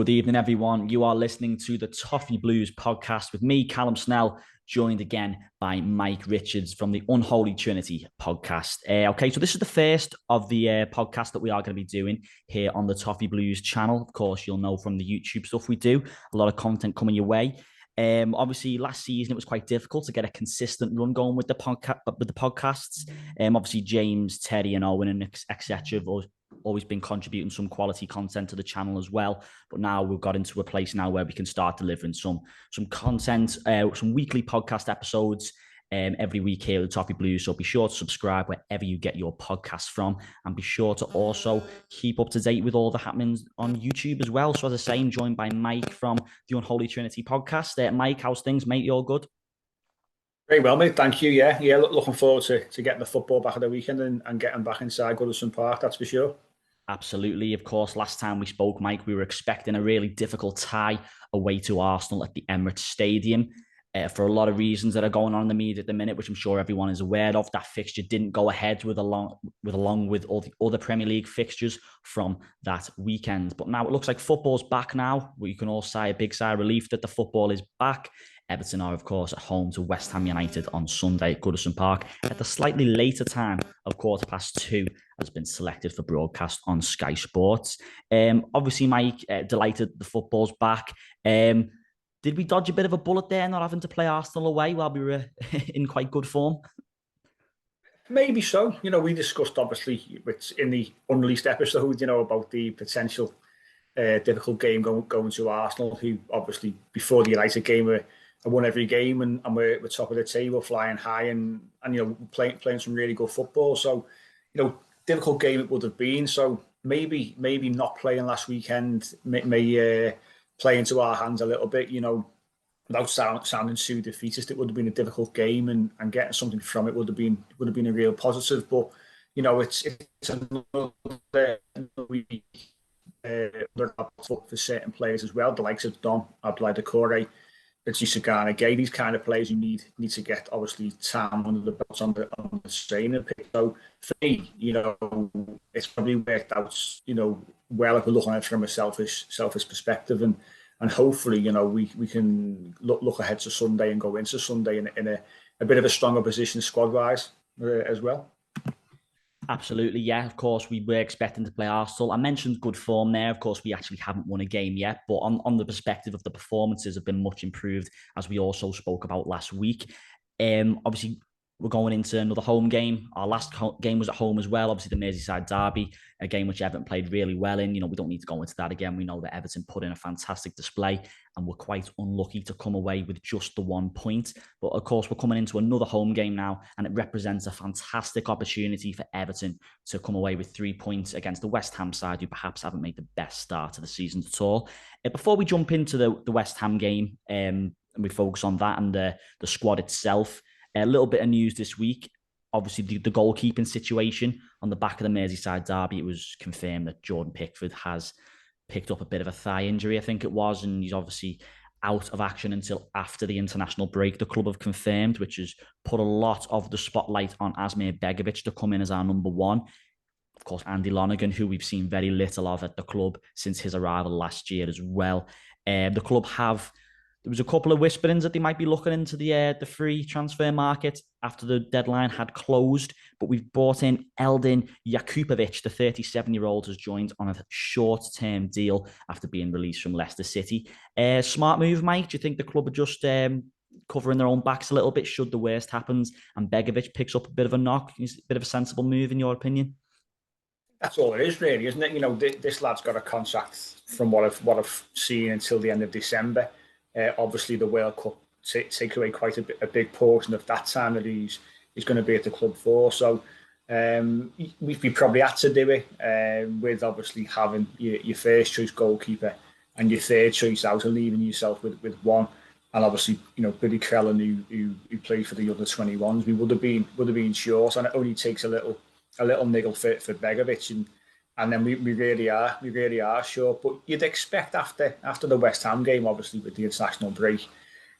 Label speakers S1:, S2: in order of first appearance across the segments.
S1: Good evening, everyone. You are listening to the Toffee Blues podcast with me, Callum Snell, joined again by Mike Richards from the Unholy Trinity Podcast. So this is the first of the podcast that we are going to be doing here on the Toffee Blues channel. Of course, you'll know from the YouTube stuff we do, a lot of content coming your way. Obviously, last season it was quite difficult to get a consistent run going with the podcasts. Obviously, James, Terry, and Owen, and etc. have always been contributing some quality content to the channel as well. But now we've got into a place now where we can start delivering some content, some weekly podcast episodes every week here at the Toffee Blues. So be sure to subscribe wherever you get your podcasts from, and be sure to also keep up to date with all the happenings on YouTube as well. So as I say, I'm joined by Mike from the Unholy Trinity Podcast. Mike, how's things, mate? You all good?
S2: Very well, mate. Thank you. Yeah. Looking forward to getting the football back at the weekend and getting back inside Goodison Park. That's for sure.
S1: Absolutely. Of course, last time we spoke, Mike, we were expecting a really difficult tie away to Arsenal at the Emirates Stadium. For a lot of reasons that are going on in the media at the minute, which I'm sure everyone is aware of. That fixture didn't go ahead along with all the other Premier League fixtures from that weekend. But now it looks like football's back now. We can all sigh a big sigh of relief that the football is back. Everton are, of course, at home to West Ham United on Sunday at Goodison Park at the slightly later time of 2:15 has been selected for broadcast on Sky Sports. Obviously, Mike, delighted the football's back. Did we dodge a bit of a bullet there, not having to play Arsenal away while we were in quite good form?
S2: Maybe so. We discussed, obviously, in the unreleased episode, about the potential difficult game going to Arsenal, who obviously, before the United game, I won every game and we're top of the table, flying high and playing some really good football. So, difficult game it would have been. So maybe not playing last weekend may play into our hands a little bit. Without sounding too defeatist, it would have been a difficult game and getting something from it would have been a real positive. But it's another week for certain players as well. The likes of Dom, Abdoulaye Doucouré, Sagana Gay, these kind of players you need to get obviously time under the belts on the training pitch. So for me, it's probably worked out, well if we're looking at it from a selfish perspective, and hopefully, we can look ahead to Sunday and go into Sunday in a bit of a stronger position squad wise as well.
S1: Absolutely, yeah. Of course, we were expecting to play Arsenal. I mentioned good form there. Of course, we actually haven't won a game yet, but on the perspective of the performances have been much improved, as we also spoke about last week. Obviously, we're going into another home game. Our last game was at home as well. Obviously, the Merseyside derby, a game which Everton played really well in. We don't need to go into that again. We know that Everton put in a fantastic display and were quite unlucky to come away with just the 1 point. But of course, we're coming into another home game now, and it represents a fantastic opportunity for Everton to come away with 3 points against the West Ham side, who perhaps haven't made the best start to the season at all. Before we jump into the West Ham game, and we focus on that and the squad itself, a little bit of news this week. Obviously, the goalkeeping situation on the back of the Merseyside derby, it was confirmed that Jordan Pickford has picked up a bit of a thigh injury, I think it was, and he's obviously out of action until after the international break, the club have confirmed, which has put a lot of the spotlight on Asmir Begovic to come in as our number one. Of course, Andy Lonergan, who we've seen very little of at the club since his arrival last year as well. The club there was a couple of whisperings that they might be looking into the free transfer market after the deadline had closed, but we've brought in Eldin Jakupovic, the 37-year-old, has joined on a short-term deal after being released from Leicester City. Smart move, Mike? Do you think the club are just covering their own backs a little bit should the worst happens and Begovic picks up a bit of a knock? Is it a bit of a sensible move in your opinion?
S2: That's all it is, really, isn't it? This lad's got a contract from what I've seen until the end of December. Obviously, the World Cup takes away quite a big portion of that time that he's going to be at the club for. So we probably had to do it with obviously having your first choice goalkeeper and your third choice out and leaving yourself with one. And obviously, Billy Crellin, who played for the under 21s, we would have been short, and it only takes a little niggle for Begovic, and then we really are short. But you'd expect after the West Ham game, obviously with the international break,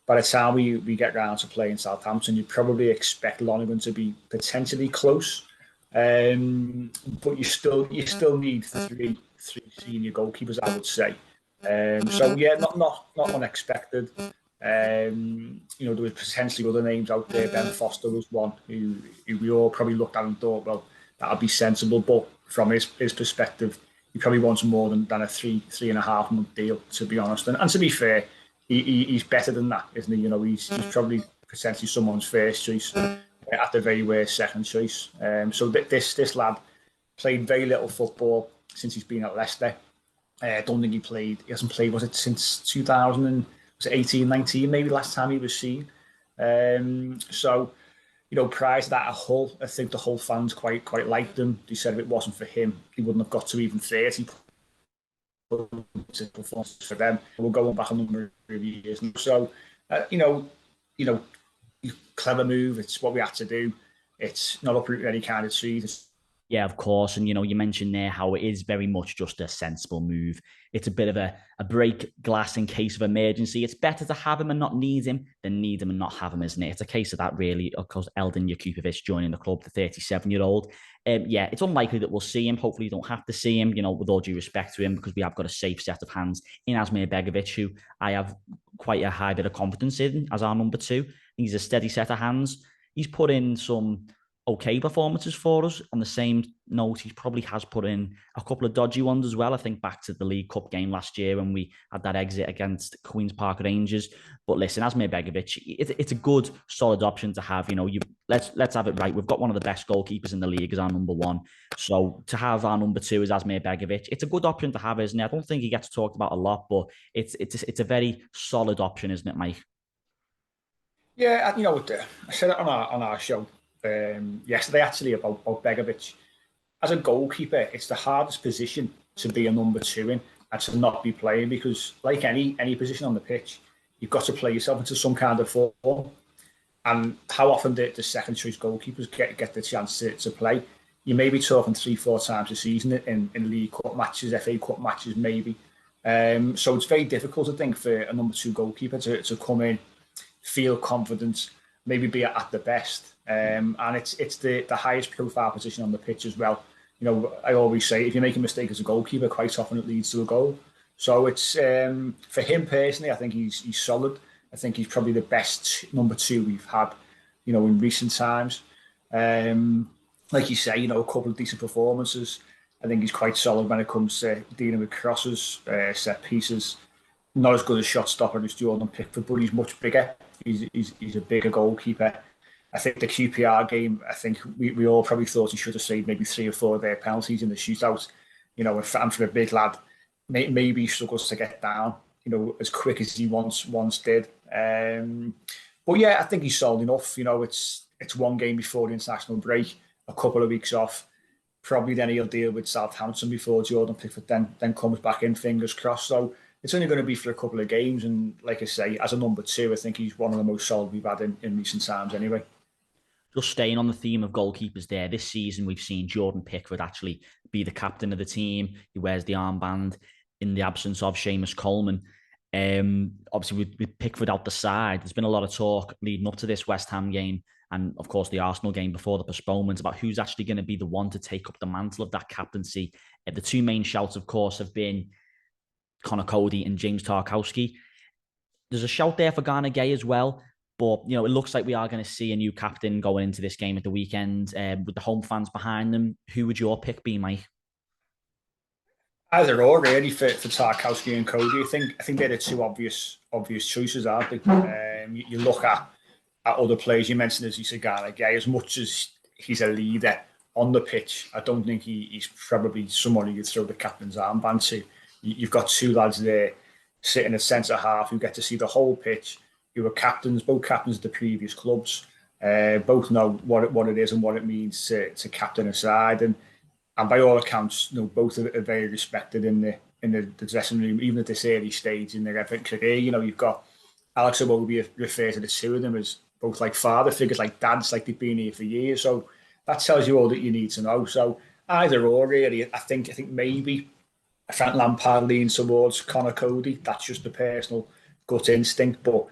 S2: by the time we get round to playing Southampton, you'd probably expect Lonergan to be potentially close. But you still need three senior goalkeepers, I would say. So yeah, not unexpected. There was potentially other names out there. Ben Foster was one who we all probably looked at and thought, well, that'll be sensible. But from his perspective, he probably wants more than a 3.5 month deal, to be honest. And to be fair, he's better than that, isn't he? He's probably potentially someone's first choice, at the very worst second choice. So this lad played very little football since he's been at Leicester. I don't think he hasn't played, was it since 2018, 19, maybe last time he was seen. So, prior to that at Hull, I think the Hull fans quite liked him. They said if it wasn't for him, he wouldn't have got to even 30 performances for them. We're going back a number of years now. So, clever move. It's what we had to do. It's not uprooting any kind of trees.
S1: Yeah, of course. And, you mentioned there how it is very much just a sensible move. It's a bit of a break glass in case of emergency. It's better to have him and not need him than need him and not have him, isn't it? It's a case of that, really. Of course, Eldin Jakubovic joining the club, the 37-year-old. Yeah, it's unlikely that we'll see him. Hopefully, you don't have to see him, with all due respect to him, because we have got a safe set of hands in Asmir Begovic, who I have quite a high bit of confidence in as our number 2. He's a steady set of hands. He's put in some okay performances for us. On the same note, he probably has put in a couple of dodgy ones as well. I think back to the League Cup game last year when we had that exit against Queen's Park Rangers. But listen, Asmir Begovic, it's a good, solid option to have. Let's have it right. We've got one of the best goalkeepers in the league as our number 1. So to have our number 2 as Asmir Begovic, it's a good option to have, isn't it? I don't think he gets talked about a lot, but it's a very solid option, isn't it, Mike?
S2: Yeah, I said it on our show yesterday actually about Begovic. As a goalkeeper, it's the hardest position to be a number 2 in and to not be playing, because like any position on the pitch, you've got to play yourself into some kind of form. And how often the second choice goalkeepers get the chance to play? You may be talking 3-4 times a season in League Cup matches, FA Cup matches maybe. So it's very difficult, I think, for a number 2 goalkeeper to come in, feel confident, maybe be at the best. And it's the highest profile position on the pitch as well. I always say, if you make a mistake as a goalkeeper, quite often it leads to a goal. So it's for him personally, I think he's solid. I think he's probably the best number 2 we've had, in recent times. Like you say, a couple of decent performances. I think he's quite solid when it comes to dealing with crosses, set pieces. Not as good a shot stopper as Jordan Pickford, but he's much bigger. He's a bigger goalkeeper. I think the QPR game, I think we all probably thought he should have saved maybe 3 or 4 of their penalties in the shootout. And for a big lad, maybe he struggles to get down, as quick as he once did. But yeah, I think he's solid enough. It's one game before the international break, a couple of weeks off. Probably then he'll deal with Southampton before Jordan Pickford then comes back in, fingers crossed. So it's only going to be for a couple of games. And like I say, as a number 2, I think he's one of the most solid we've had in recent times anyway.
S1: Just staying on the theme of goalkeepers there, this season we've seen Jordan Pickford actually be the captain of the team. He wears the armband in the absence of Seamus Coleman. Obviously, with Pickford out the side, there's been a lot of talk leading up to this West Ham game and, of course, the Arsenal game before the postponement about who's actually going to be the one to take up the mantle of that captaincy. The 2 main shouts, of course, have been Conor Cody and James Tarkowski. There's a shout there for Gana Gueye as well. But, it looks like we are going to see a new captain going into this game at the weekend with the home fans behind them. Who would your pick be, Mike?
S2: Either or, really, for Tarkowski and Cody. I think they're the 2 obvious choices, aren't they? You look at other players. You mentioned, as you said, Gana Gueye. As much as he's a leader on the pitch, I don't think he's probably someone you could throw the captain's armband to. You've got 2 lads there sitting at centre half who get to see the whole pitch. You were both captains of the previous clubs. Both know what it is and what it means to captain a side, and by all accounts, both are very respected in the dressing room, even at this early stage in their Everton career. You've got Alex Iwobi refer to the 2 of them as both like father figures, like dads, like they've been here for years. So that tells you all that you need to know. So either or, really. I think maybe Frank Lampard leans towards Conor Cody. That's just a personal gut instinct, but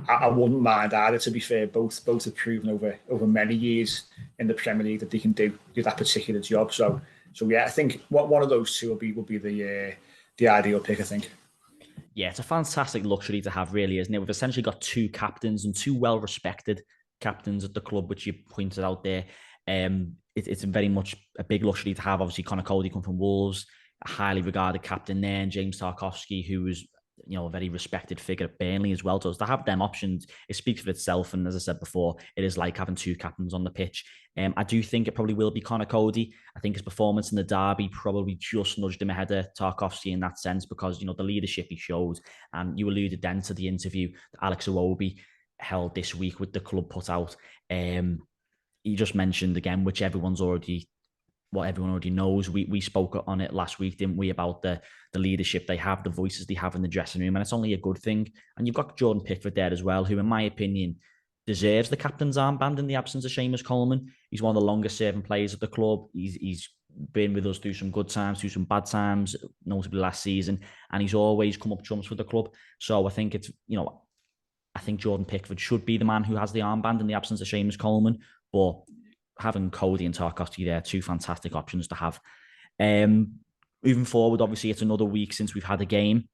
S2: I wouldn't mind either, to be fair. Both have proven over many years in the Premier League that they can do that particular job. So yeah, I think one of those 2 will be the ideal pick, I think.
S1: Yeah, it's a fantastic luxury to have, really, isn't it? We've essentially got two captains and two well-respected captains at the club, which you pointed out there. It's very much a big luxury to have. Obviously, Conor Cody come from Wolves, a highly regarded captain there, and James Tarkowski, who was a very respected figure at Burnley as well. So to have them options, it speaks for itself. And as I said before, it is like having two captains on the pitch. I do think it probably will be Conor Cody. I think his performance in the derby probably just nudged him ahead of Tarkowski in that sense, because the leadership he showed. And you alluded then to the interview that Alex Iwobi held this week with the club put out. He just mentioned again, what everyone already knows. We spoke on it last week, didn't we, about the leadership they have, the voices they have in the dressing room, and it's only a good thing. And you've got Jordan Pickford there as well, who, in my opinion, deserves the captain's armband in the absence of Seamus Coleman. He's one of the longest serving players at the club. He's been with us through some good times, through some bad times, notably last season, and he's always come up trumps with the club. So I think I think Jordan Pickford should be the man who has the armband in the absence of Seamus Coleman. But having Cody and Tarkowski there, two fantastic options to have. Moving forward, obviously, it's another week since we've had a game,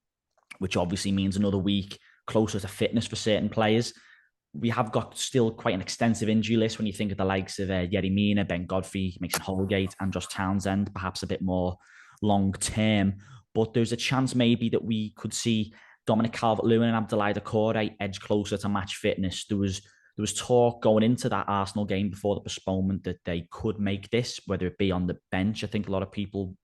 S1: which obviously means another week closer to fitness for certain players. We have got still quite an extensive injury list when you think of the likes of Yerry Mina, Ben Godfrey, Mason Holgate, and Josh Townsend, perhaps a bit more long term. But there's a chance maybe that we could see Dominic Calvert-Lewin and Abdoulaye Doucouré edge closer to match fitness. There was talk going into that Arsenal game before the postponement that they could make this, whether it be on the bench. I think a lot of people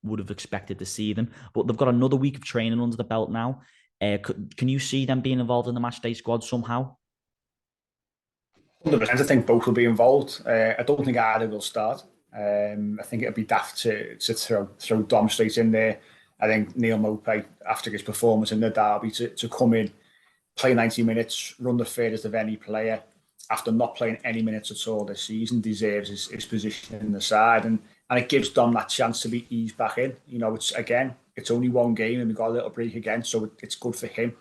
S1: would have expected to see them, but they've got another week of training under the belt now. Can you see them being involved in the matchday squad somehow?
S2: 100%. I think both will be involved. I don't think either will start. I think it'd be daft to throw Dom straight in there. I think Neal Maupay, after his performance in the derby, to come in, play 90 minutes, run the furthest of any player, after not playing any minutes at all this season, deserves his position in the side. And it gives Dom that chance to be eased back in. It's only one game and we've got a little break again, so it's good for him.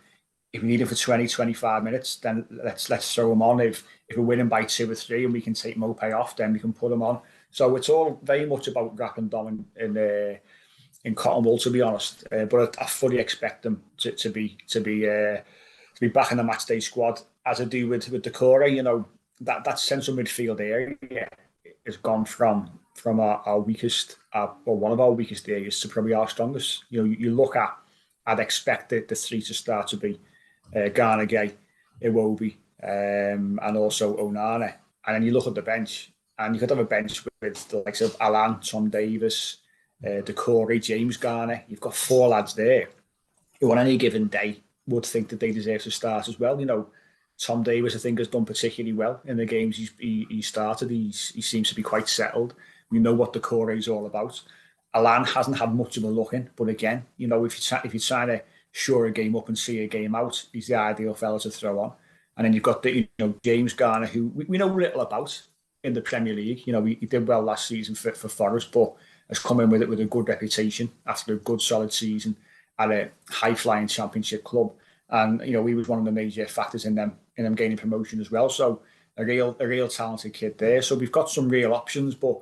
S2: If we need him for 20, 25 minutes, then let's throw him on. If we're winning by 2 or 3 and we can take Maupay off, then we can put him on. So it's all very much about wrapping Dom in cotton wool, to be honest. But I fully expect them to be back in the matchday squad, as I do with Doucouré. That central midfield area has gone from our weakest, or one of our weakest areas, to probably our strongest. You look at, I'd expect the three to start to be Gana Gueye, Iwobi, and also Onana. And then you look at the bench, and you could have a bench with the likes of Alan, Tom Davis, Doucouré, James Garner. You've got 4 lads there who on any given day would think that they deserve to start as well. Tom Davis, I think, has done particularly well in the games he started. He seems to be quite settled. We know what Doucouré is all about. Alan hasn't had much of a look in, but again, if you're trying to shore a game up and see a game out, he's the ideal fella to throw on. And then you've got James Garner, who we know little about in the Premier League. He did well last season for Forest, but has come in with a good reputation after a good solid season at a high-flying Championship club. And he was one of the major factors in them gaining promotion as well. So a real talented kid there. So we've got some real options, but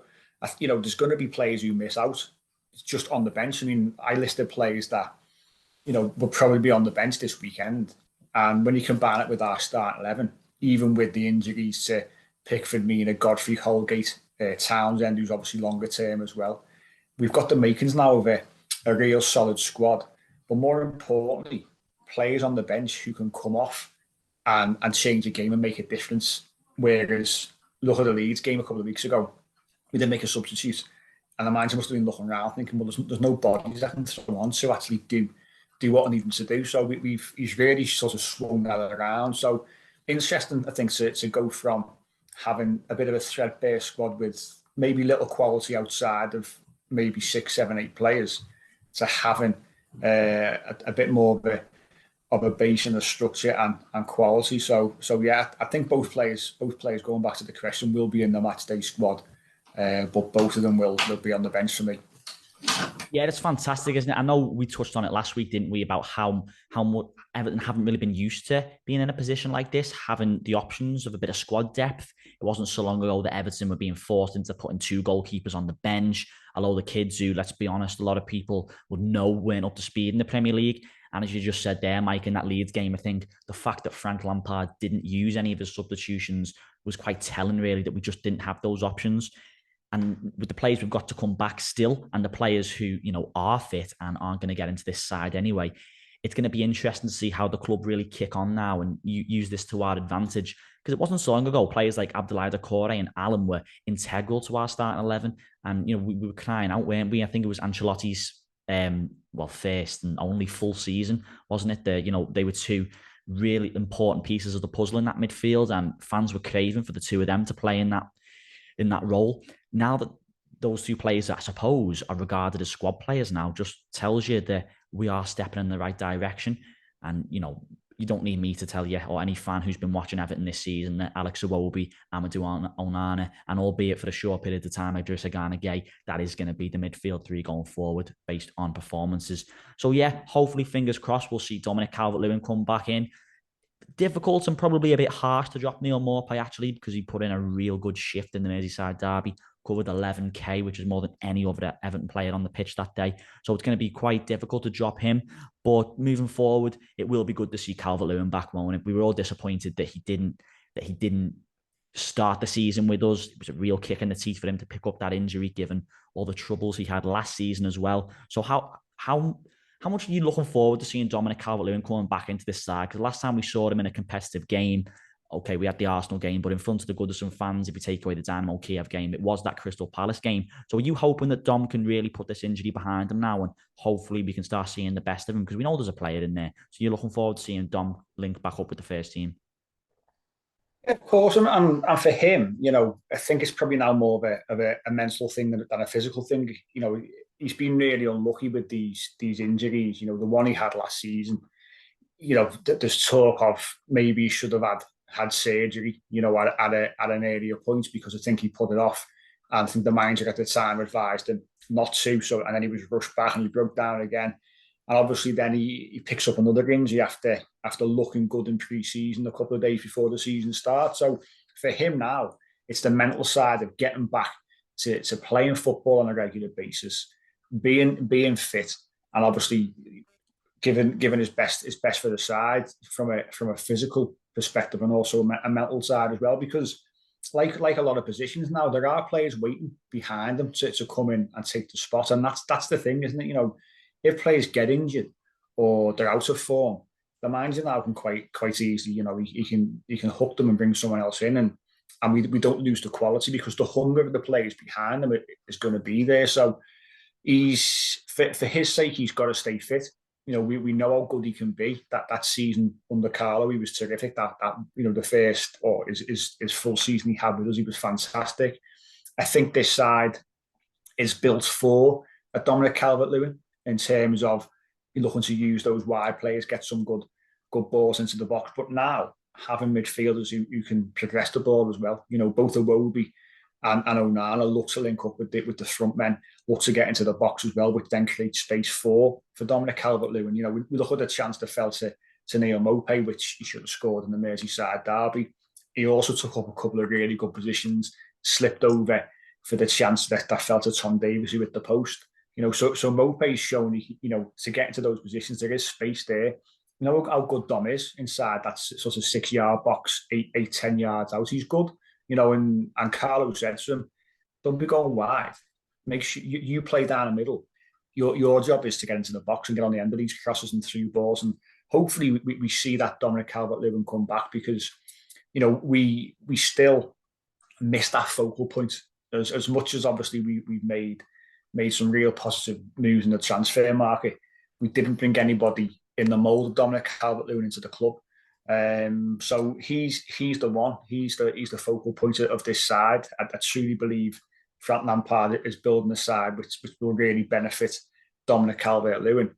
S2: there's going to be players who miss out. It's just on the bench. I mean, I listed players that will probably be on the bench this weekend. And when you combine it with our start 11, even with the injuries to Pickford, Mina, Godfrey, Holgate, Townsend, who's obviously longer term as well, we've got the makings now of a real solid squad. But more importantly, players on the bench who can come off and change the game and make a difference. Whereas, look at the Leeds game a couple of weeks ago, we didn't make a substitute, and the manager must have been looking around thinking, well, there's no bodies I can throw on to actually do what I need them to do. So he's really sort of swung that around. So interesting, I think, to go from having a bit of a threadbare squad with maybe little quality outside of maybe 6, 7, 8 players, to having a bit more of a base and a structure and quality. So yeah, I think both players going back to the question will be in the matchday squad, but both of them will be on the bench for me.
S1: Yeah, that's fantastic, isn't it? I know we touched on it last week, didn't we, about how much Everton haven't really been used to being in a position like this, having the options of a bit of squad depth. It wasn't so long ago that Everton were being forced into putting 2 goalkeepers on the bench. A lot of the kids who, let's be honest, a lot of people would know weren't up to speed in the Premier League. And as you just said there, Mike, in that Leeds game, I think the fact that Frank Lampard didn't use any of his substitutions was quite telling, really, that we just didn't have those options. And with the players we've got to come back still, and the players who, are fit and aren't going to get into this side anyway, it's going to be interesting to see how the club really kick on now and use this to our advantage. Because it wasn't so long ago, players like Abdoulaye Doucouré and Allen were integral to our starting 11. And, we were crying out, weren't we? I think it was Ancelotti's, first and only full season, wasn't it? They were 2 really important pieces of the puzzle in that midfield, and fans were craving for the 2 of them to play in that role. Now that those 2 players, I suppose, are regarded as squad players now, just tells you that we are stepping in the right direction. And, you don't need me to tell you, or any fan who's been watching Everton this season, that Alex Iwobi, Amadou Onana, and albeit for a short period of time, Idrissa Gana Gueye, that is going to be the midfield 3 going forward based on performances. So, yeah, hopefully, fingers crossed, we'll see Dominic Calvert-Lewin come back in. Difficult and probably a bit harsh to drop Neil Maupay, actually, because he put in a real good shift in the Merseyside derby, covered 11k, which is more than any other Everton player on the pitch that day. So it's going to be quite difficult to drop him. But moving forward, it will be good to see Calvert-Lewin back, won't it? We were all disappointed that he didn't start the season with us. It was a real kick in the teeth for him to pick up that injury, given all the troubles he had last season as well. So how much are you looking forward to seeing Dominic Calvert-Lewin coming back into this side? Because last time we saw him in a competitive game, okay, we had the Arsenal game, but in front of the Goodison fans, if you take away the Dynamo Kiev game, it was that Crystal Palace game. So are you hoping that Dom can really put this injury behind him now, and hopefully we can start seeing the best of him? Because we know there's a player in there. So you're looking forward to seeing Dom link back up with the first team?
S2: Of course, and for him, I think it's probably now more of a mental thing than a physical thing. He's been really unlucky with these injuries. The one he had last season. There's talk of maybe he should have had surgery. At an earlier point, because I think he put it off, and I think the manager at the time advised him not to. So, and then he was rushed back and he broke down again. And obviously, then he picks up another injury after looking good in pre-season a couple of days before the season starts. So for him now, it's the mental side of getting back to playing football on a regular basis, being fit, and obviously giving his best for the side from a physical perspective, and also a mental side as well. Because like a lot of positions now, there are players waiting behind them to come in and take the spot, and that's the thing, isn't it? If players get injured or they're out of form, the manager now can quite easily, he can hook them and bring someone else in, and we don't lose the quality, because the hunger of the players behind them is going to be there. So he's for his sake, he's got to stay fit. We know how good he can be. That season under Carlo, he was terrific. That the first, or his full season he had with us, he was fantastic. I think this side is built for a Dominic Calvert-Lewin, in terms of looking to use those wide players, get some good balls into the box. But now, having midfielders who can progress the ball as well, both Iwobi and Onana look to link up with the front men, look to get into the box as well, which then creates space for Dominic Calvert-Lewin. We look at the chance that fell to Neil Maupay, which he should have scored in the Merseyside derby. He also took up a couple of really good positions, slipped over for the chance that fell to Tom Davies, who hit the post. So Maupay's shown, to get into those positions, there is space there. How good Dom is inside that sort of 6-yard box, 10 yards out. He's good, and Carlo said to him, don't be going wide. Make sure you play down the middle. Your job is to get into the box and get on the end of these crosses and through balls. And hopefully we see that Dominic Calvert-Lewin come back, because, we still miss that focal point. As much as obviously we've made some real positive moves in the transfer market, we didn't bring anybody in the mould of Dominic Calvert-Lewin into the club. So he's the one. He's the focal point of this side. I truly believe Frank Lampard is building a side which will really benefit Dominic Calvert-Lewin.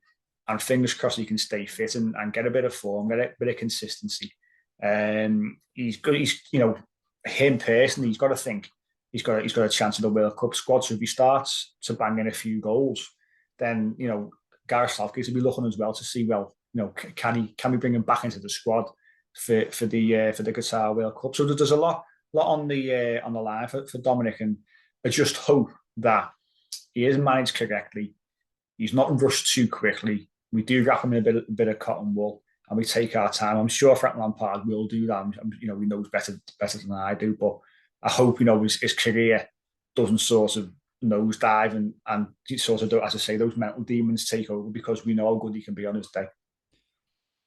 S2: And fingers crossed he can stay fit and get a bit of form, get a bit of consistency. He's good. Him personally, he's got to think, he's got a chance of the World Cup squad. So if he starts to bang in a few goals, then Gareth Southgate will be looking as well to see, well, can we bring him back into the squad for the Qatar World Cup? So there's a lot on the line for Dominic, and I just hope that he is managed correctly. He's not rushed too quickly. We do wrap him in a bit of cotton wool, and we take our time. I'm sure Frank Lampard will do that. He knows better than I do, but I hope his career doesn't sort of nosedive and sort of, as I say, those mental demons take over, because we know how good he can be on his day.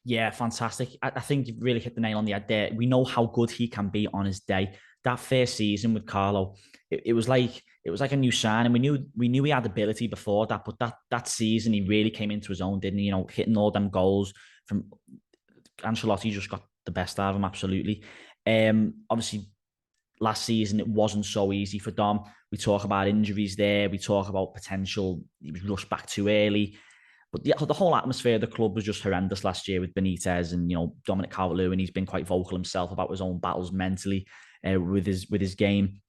S1: Yeah, fantastic. I think you've really hit the nail on the head there. We know how good he can be on his day. That first season with Carlo, it was like a new sign, and we knew he had ability before that, but that season he really came into his own, didn't he? Hitting all them goals from Ancelotti just got the best out of him, absolutely. Obviously, last season it wasn't so easy for Dom. We talk about injuries there. We talk about potential. He was rushed back too early. But the whole atmosphere of the club was just horrendous last year with Benitez and Dominic CalvertLewin. He's been quite vocal himself about his own battles mentally with his game.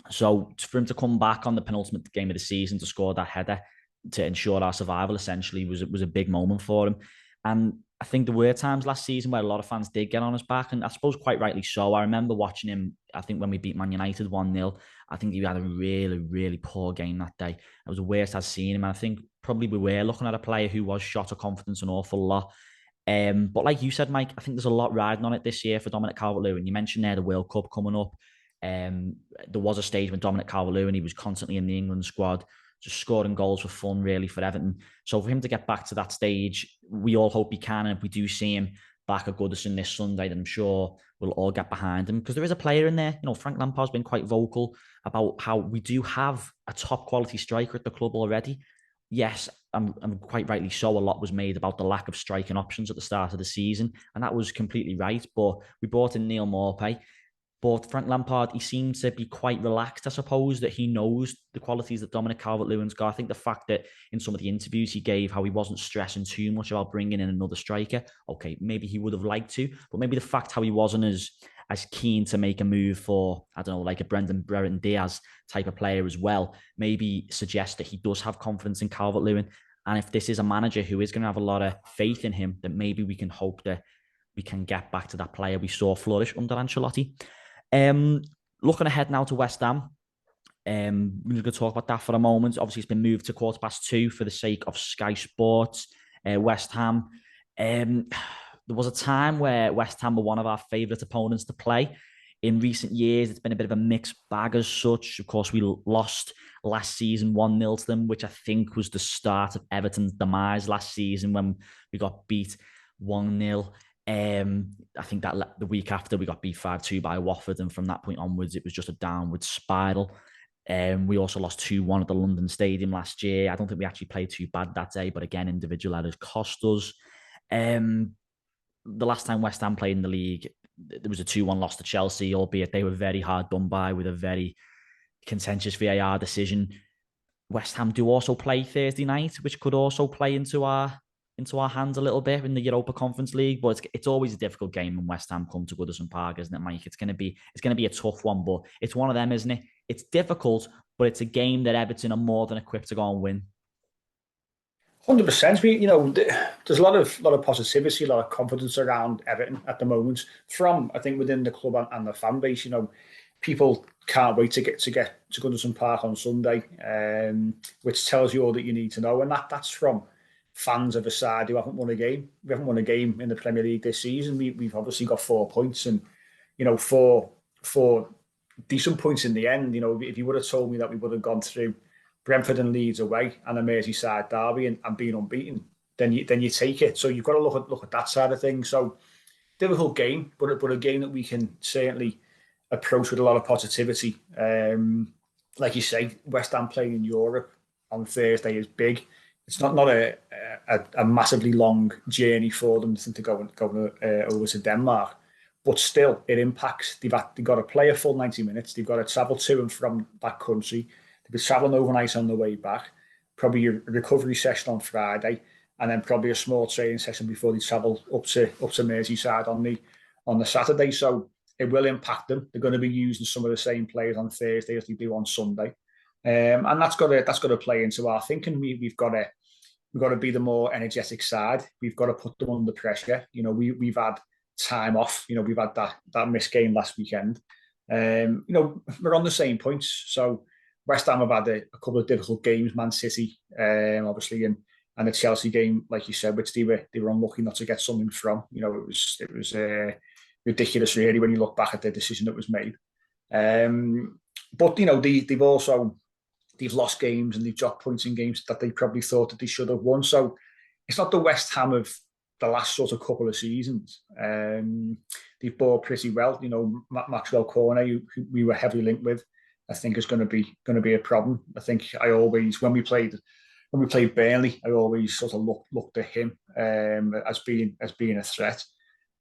S1: So for him to come back on the penultimate game of the season to score that header to ensure our survival essentially was a big moment for him. And I think there were times last season where a lot of fans did get on his back, and I suppose quite rightly so. I remember watching him, I think when we beat Man United 1-0, I think he had a really, really poor game that day. It was the worst I'd seen him. And I think probably we were looking at a player who was shot of confidence an awful lot. But like you said, Mike, I think there's a lot riding on it this year for Dominic Calvert-Lewin. You mentioned there the World Cup coming up. There was a stage when Dominic Calvert-Lewin, he was constantly in the England squad, just scoring goals for fun, really, for Everton. So for him to get back to that stage, we all hope he can. And if we do see him back at Goodison this Sunday, then I'm sure we'll all get behind him, because there is a player in there. Frank Lampard's been quite vocal about how we do have a top quality striker at the club already. Yes, I'm quite rightly so. A lot was made about the lack of striking options at the start of the season, and that was completely right. But we brought in Neil Maupay. But Frank Lampard, he seemed to be quite relaxed, I suppose, that he knows the qualities that Dominic Calvert-Lewin's got. I think the fact that in some of the interviews he gave, how he wasn't stressing too much about bringing in another striker. Okay, maybe he would have liked to, but maybe the fact how he wasn't as keen to make a move for, I don't know, like a Brereton Diaz type of player as well, maybe suggests that he does have confidence in Calvert-Lewin. And if this is a manager who is going to have a lot of faith in him, then maybe we can hope that we can get back to that player we saw flourish under Ancelotti. Looking ahead now to West Ham, we're going to talk about that for a moment. Obviously, it's been moved to 2:15 for the sake of Sky Sports. West Ham, there was a time where West Ham were one of our favourite opponents to play. In recent years, it's been a bit of a mixed bag as such. Of course, we lost last season 1-0 to them, which I think was the start of Everton's demise last season when we got beat 1-0. I think that the week after we got beat 5-2 by Watford, and from that point onwards it was just a downward spiral. We also lost 2-1 at the London Stadium last year. I don't think we actually played too bad that day, but again, individual errors cost us. The last time West Ham played in the league, there was a 2-1 loss to Chelsea, albeit they were very hard done by with a very contentious VAR decision. West Ham do also play Thursday night, which could also play into our hands a little bit in the Europa Conference League, but it's always a difficult game when West Ham come to Goodison Park, isn't it, Mike? It's going to be a tough one, but it's one of them, isn't it? It's difficult, but it's a game that Everton are more than equipped to go and win.
S2: 100%. There's a lot of positivity, a lot of confidence around Everton at the moment. From I think within the club and the fan base, people can't wait to get to Goodison Park on Sunday, which tells you all that you need to know, and that's from fans of a side who haven't won a game. We haven't won a game in the Premier League this season. We've obviously got 4 points, and four decent points in the end. If you would have told me that we would have gone through Brentford and Leeds away and a Merseyside derby and being unbeaten, then you take it. So you've got to look at that side of things. So difficult game, but a game that we can certainly approach with a lot of positivity. Like you say, West Ham playing in Europe on Thursday is big. It's not a massively long journey for them to go over to Denmark, but still it impacts. They've got to play a full 90 minutes. They've got to travel to and from that country. They'll be travelling overnight on the way back. Probably a recovery session on Friday, and then probably a small training session before they travel up to Merseyside on the Saturday. So it will impact them. They're going to be using some of the same players on Thursday as they do on Sunday, and that's got to play into our thinking. We've got to be the more energetic side. We've got to put them under pressure. We've had time off. We've had that missed game last weekend. We're on the same points. So West Ham have had a couple of difficult games. Man City, obviously, and the Chelsea game, like you said, which they were unlucky not to get something from. It was ridiculous, really, when you look back at the decision that was made. But they've lost games and they've dropped points in games that they probably thought that they should have won. So it's not the West Ham of the last sort of couple of seasons. They've bought pretty well. Maxwell Cornet, who we were heavily linked with, I think is going to be a problem. I think when we played Burnley, I always sort of looked at him as being a threat.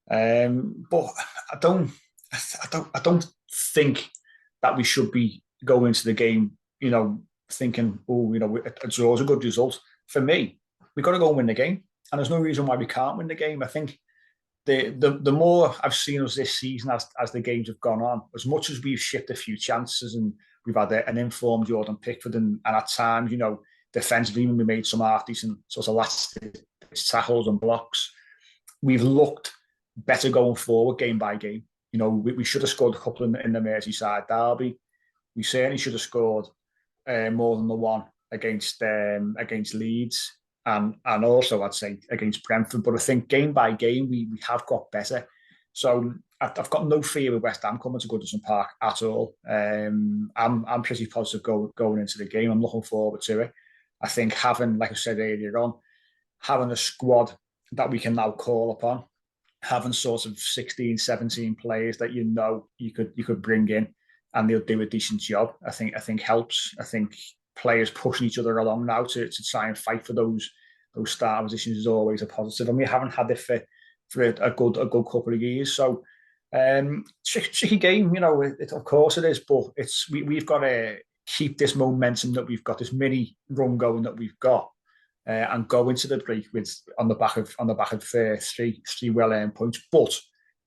S2: But I don't think that we should be going into the game, thinking, a draw is a good result. For me, we've got to go and win the game, and there's no reason why we can't win the game. I think the more I've seen us this season as the games have gone on, as much as we've shipped a few chances and we've had an informed Jordan Pickford and at times, defensively, when we made some half-decent sort of last tackles and blocks, we've looked better going forward game by game. We should have scored a couple in the Merseyside derby. We certainly should have scored more than the one against Leeds and also, I'd say, against Brentford. But I think game by game, we have got better. So I've got no fear with West Ham coming to Goodison Park at all. I'm pretty positive going into the game. I'm looking forward to it. I think having, like I said earlier on, having a squad that we can now call upon, having sort of 16, 17 players that you could bring in and they'll do a decent job, I think helps. I think players pushing each other along now to try and fight for those start positions is always a positive, and we haven't had it for a good couple of years. So tricky game, of course it is, but we've got to keep this momentum that we've got, this mini run going that we've got, and go into the break on the back of three well-earned points. But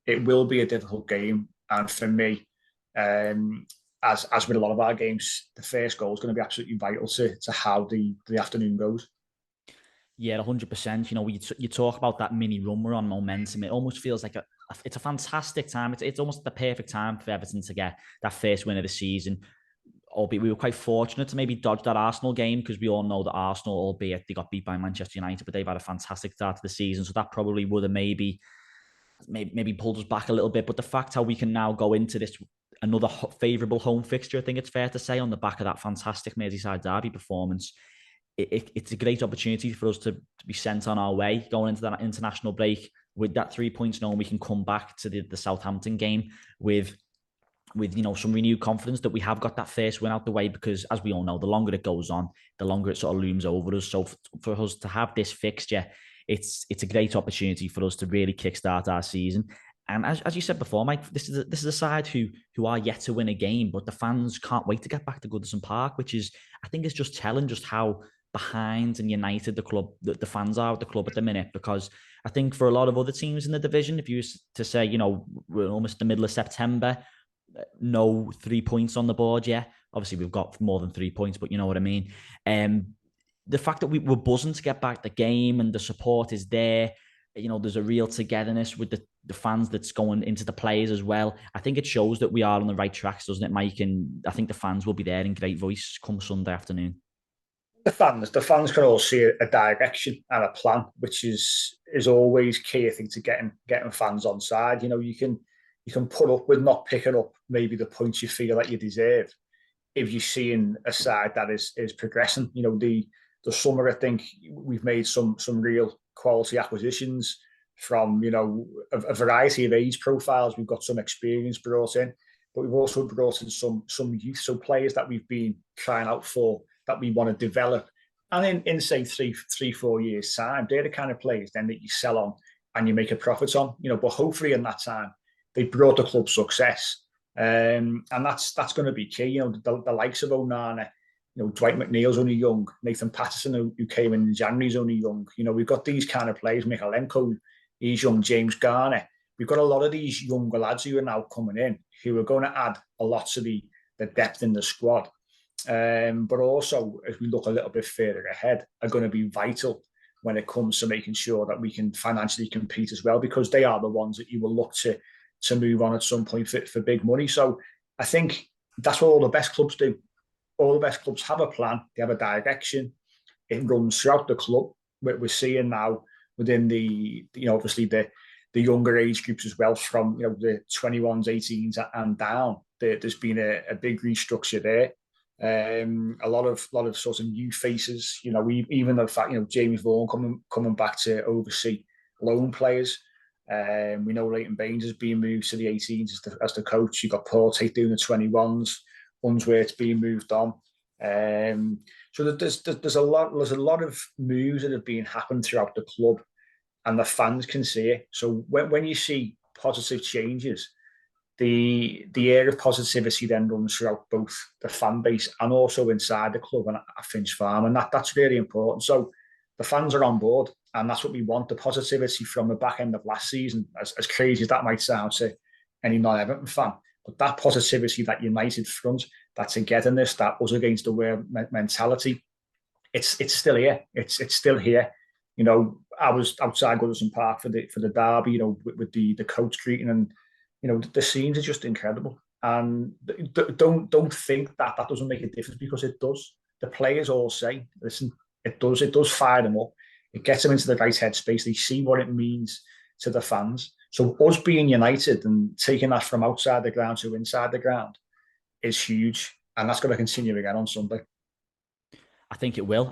S2: it will be a difficult game, and for me, as with a lot of our games, the first goal is going to be absolutely vital to how the afternoon goes.
S1: Yeah, 100%. You talk about that mini run we're on momentum. It almost feels like it's a fantastic time. It's almost the perfect time for Everton to get that first win of the season. Albeit we were quite fortunate to maybe dodge that Arsenal game, because we all know that Arsenal, albeit they got beat by Manchester United, but they've had a fantastic start to the season. So that probably would have maybe pulled us back a little bit. But the fact how we can now go into this another favourable home fixture, I think it's fair to say, on the back of that fantastic Merseyside derby performance, it's a great opportunity for us to be sent on our way going into that international break with that 3 points, knowing we can come back to the Southampton game with some renewed confidence that we have got that first win out the way, because as we all know, the longer it goes on, the longer it sort of looms over us. So for us to have this fixture, it's a great opportunity for us to really kickstart our season. And as you said before, Mike, this is a side who are yet to win a game, but the fans can't wait to get back to Goodison Park, which is, I think, is just telling just how behind and united the fans are at the club at the minute. Because I think for a lot of other teams in the division, if you were to say, we're almost the middle of September, no 3 points on the board yet. Obviously, we've got more than 3 points, but you know what I mean. The fact that we're buzzing to get back the game and the support is there, there's a real togetherness with the fans that's going into the players as well. I think it shows that we are on the right tracks, doesn't it, Mike? And I think the fans will be there in great voice come Sunday afternoon.
S2: The fans can all see a direction and a plan, which is always key, I think, to getting fans on side. You can put up with not picking up maybe the points you feel that you deserve if you're seeing a side that is progressing. The summer, I think we've made some real quality acquisitions from a variety of age profiles. We've got some experience brought in, but we've also brought in some youth, so players that we've been trying out for, that we want to develop. And in say 3-4 years' time, they're the kind of players then that you sell on and you make a profit on. But hopefully in that time, they brought the club success, and that's going to be key. The likes of Onana, Dwight McNeil's only young, Nathan Patterson, who came in January, is only young. We've got these kind of players. Mikalenko, he's young. James Garner, we've got a lot of these younger lads who are now coming in who are going to add a lot to the depth in the squad. But also, as we look a little bit further ahead, are going to be vital when it comes to making sure that we can financially compete as well, because they are the ones that you will look to move on at some point for big money. So I think that's what all the best clubs do. All the best clubs have a plan, they have a direction. It runs throughout the club. We're seeing now within the, obviously the younger age groups as well, from the 21s, 18s and down. There's been a big restructure there. A lot of sort of new faces. Even the fact Jamie Vaughan coming back to oversee loan players. We know Leighton Baines is being moved to the 18s as the coach. You've got Paul Tate doing the 21s. Unsworth's being moved on. So there's a lot of moves that have been happened throughout the club, and the fans can see it. So when you see positive changes, the air of positivity then runs throughout both the fan base and also inside the club and at Finch Farm, and that's really important. So the fans are on board, and that's what we want. The positivity from the back end of last season, as crazy as that might sound to any non-Everton fan, but that positivity, that united front, that togetherness, that us against the world mentality, it's still here. It's still here. I was outside Goodison Park for the derby, with the coach greeting, and the scenes are just incredible. And don't think that doesn't make a difference, because it does. The players all say, listen, it does fire them up. It gets them into the right headspace. They see what it means to the fans. So us being united and taking that from outside the ground to inside the ground is huge, and that's going to continue again on Sunday.
S1: I think it will.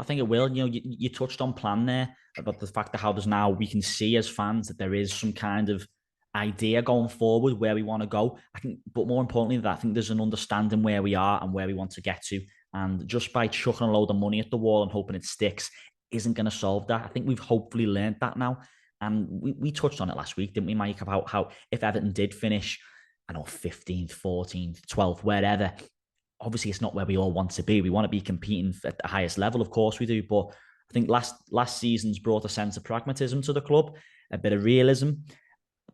S1: You touched on plan there about the fact that how there's now, we can see as fans that there is some kind of idea going forward where we want to go. I think, but more importantly than that, I think there's an understanding where we are and where we want to get to. And just by chucking a load of money at the wall and hoping it sticks isn't going to solve that. I think we've hopefully learned that now. And we touched on it last week, didn't we, Mike, about how if Everton did finish, 15th, 14th, 12th, wherever, obviously it's not where we all want to be. We want to be competing at the highest level, of course we do. But I think last season's brought a sense of pragmatism to the club, a bit of realism.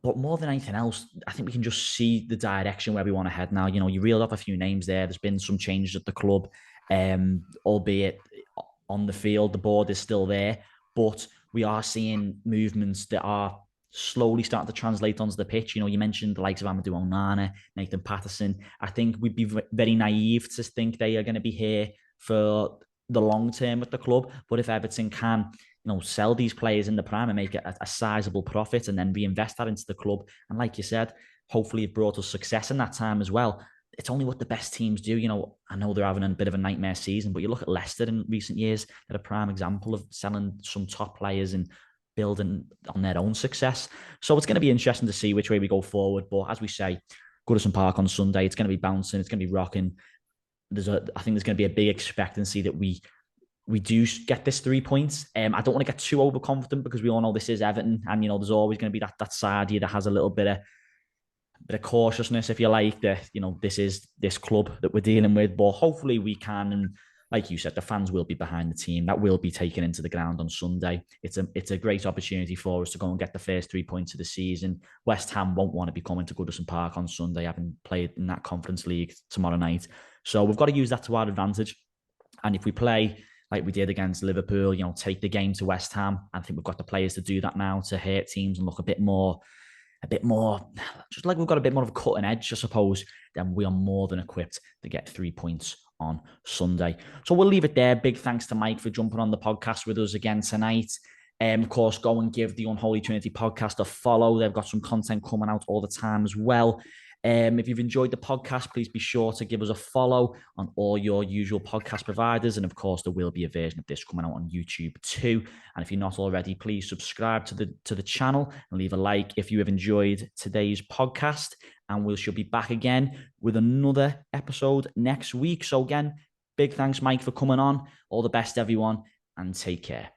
S1: But more than anything else, I think we can just see the direction where we want to head now. You reeled off a few names there. There's been some changes at the club, albeit on the field, the board is still there. But we are seeing movements that are slowly starting to translate onto the pitch. You mentioned the likes of Amadou Onana, Nathan Patterson. I think we'd be very naive to think they are going to be here for the long term at the club. But if Everton can, sell these players in the prime and make a sizable profit and then reinvest that into the club, and like you said, hopefully it brought us success in that time as well. It's only what the best teams do. I know they're having a bit of a nightmare season, but you look at Leicester in recent years, they're a prime example of selling some top players and building on their own success. So it's going to be interesting to see which way we go forward. But as we say, Goodison Park on Sunday, it's going to be bouncing, it's going to be rocking. I think there's going to be a big expectancy that we do get this 3 points. I don't want to get too overconfident, because we all know this is Everton, and there's always going to be that side here that has a little bit of cautiousness, if you like, that this is this club that we're dealing with. But hopefully we can, and like you said, the fans will be behind the team. That will be taken into the ground on Sunday. It's a great opportunity for us to go and get the first 3 points of the season. West Ham won't want to be coming to Goodison Park on Sunday, having played in that Conference League tomorrow night. So we've got to use that to our advantage. And if we play like we did against Liverpool, take the game to West Ham, I think we've got the players to do that now, to hurt teams and look a bit more, just like we've got a bit more of a cutting edge, I suppose, then we are more than equipped to get 3 points on Sunday. So we'll leave it there. Big thanks to Mike for jumping on the podcast with us again tonight. Of course, go and give the Unholy Trinity podcast a follow. They've got some content coming out all the time as well. If you've enjoyed the podcast, please be sure to give us a follow on all your usual podcast providers. And of course, there will be a version of this coming out on YouTube too. And if you're not already, please subscribe to the channel and leave a like if you have enjoyed today's podcast. And we shall be back again with another episode next week. So again, big thanks, Mike, for coming on. All the best, everyone, and take care.